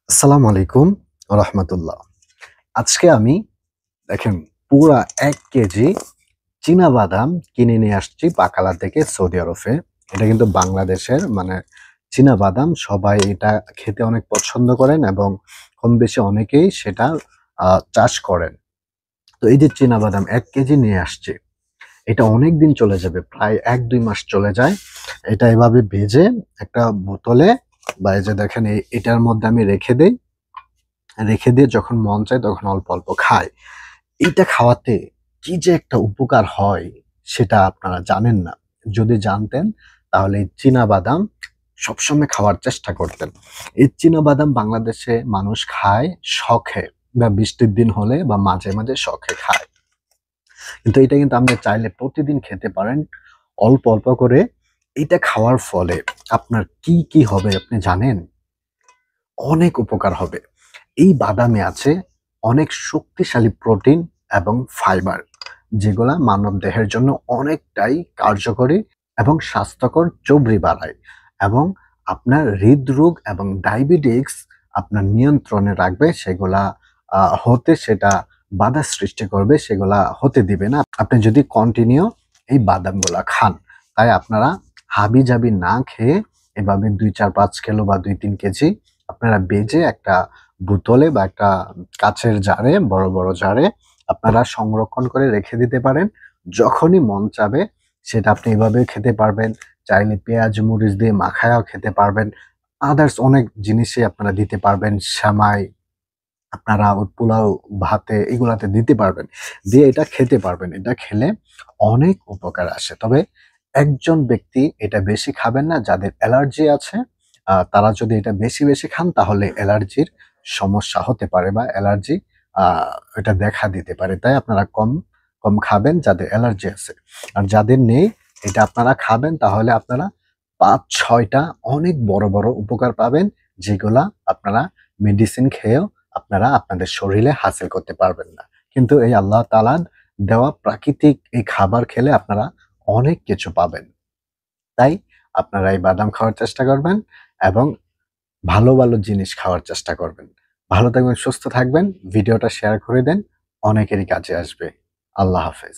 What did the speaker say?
আসসালামু আলাইকুম রহমতুল্লাহ। আজকে আমি দেখেন পুরা ১ কেজি চীনাবাদাম কিনে নিয়ে আসছি বাকালা থেকে সৌদি আরবে। এটা কিন্তু বাংলাদেশের চীনাবাদাম সবাই এটা খেতে অনেক পছন্দ করেন এবং কম বেশি অনেকেই সেটা চাষ করেন। তো এই যে চীনাবাদাম ১ কেজি নিয়ে আসছি, এটা অনেক দিন চলে যাবে, প্রায় ১-২ মাস চলে যায়। এটা এভাবে ভেজে একটা বোতলে বা এই যে দেখেন এটার মধ্যে আমি রেখে দিয়ে যখন মন চায় তখন অল্প অল্প খায়। এইটা খাওয়াতে কি যে একটা উপকার হয় সেটা আপনারা জানেন না। যদি জানতেন তাহলে এই চীনাবাদাম সবসময় খাওয়ার চেষ্টা করতেন। এই চীনাবাদাম বাংলাদেশে মানুষ খায় শখে, বা বৃষ্টির দিন হলে বা মাঝে মাঝে শখে খায়। কিন্তু এটা কিন্তু আপনি চাইলে প্রতিদিন খেতে পারেন অল্প অল্প করে। এটা খাওয়ার ফলে আপনার কি কি হবে আপনি জানেন? অনেক উপকার হবে। এই বাদামে আছে অনেক শক্তিশালী প্রোটিন এবং ফাইবার, যেগুলা মানব দেহের জন্য অনেকটাই কার্যকরী এবং স্বাস্থ্যকর চর্বি বাড়ায় এবং আপনার হৃদরোগ এবং ডায়াবেটিস আপনার নিয়ন্ত্রণে রাখবে। সেগুলা সেটা বাধা সৃষ্টি করবে, সেগুলা হতে দিবে না আপনি যদি কন্টিনিউ এই বাদামগুলা খান। তাই আপনারা হাবিজাবি না খেয়ে এভাবে ২-৪-৫ কিলো বা ২-৩ কেজি আপনারা বেজে একটা বোতলে বা একটা কাচের জারে, বড় বড় জারে আপনারা সংরক্ষণ করে রেখে দিতে পারেন। যখনই মন চাবে সেটা আপনি এভাবে খেতে পারবেন। চাইলে পেঁয়াজ মরিচ দিয়ে মাখায়াও খেতে পারবেন। আদার্স অনেক জিনিসই আপনারা দিতে পারবেন। সেমাই, আপনারা ওই পোলাও, ভাতে এগুলাতে দিতে পারবেন। দিয়ে এটা খেতে পারবেন। এটা খেলে অনেক উপকার আসে। তবে একজন ব্যক্তি এটা বেশি খাবেন না, যাদের অ্যালার্জি আছে। তারা যদি এটা বেশি খান তাহলে অ্যালার্জির সমস্যা হতে পারে বা অ্যালার্জি আ এটা দেখা দিতে পারে। তাই আপনারা কম খাবেন যাদের অ্যালার্জি আছে। আর যাদের নেই, এটা আপনারা খাবেন তাহলে আপনারা ৫-৬ টা অনেক বড় বড় উপকার পাবেন, যেগুলা আপনারা মেডিসিন খেয়েও আপনারা আপনাদের শরীরে হাসিল করতে পারবেন না। কিন্তু এই আল্লাহ তাআলার দেওয়া প্রাকৃতিক এই খাবার খেলে আপনারা অনেক কিছু পাবেন। তাই আপনারা এই বাদাম খাওয়ার চেষ্টা করবেন এবং ভালো ভালো জিনিস খাওয়ার চেষ্টা করবেন। ভালো থাকবেন, সুস্থ থাকবেন। ভিডিওটা শেয়ার করে দেন, অনেকেরই কাজে আসবে। আল্লাহ হাফেজ।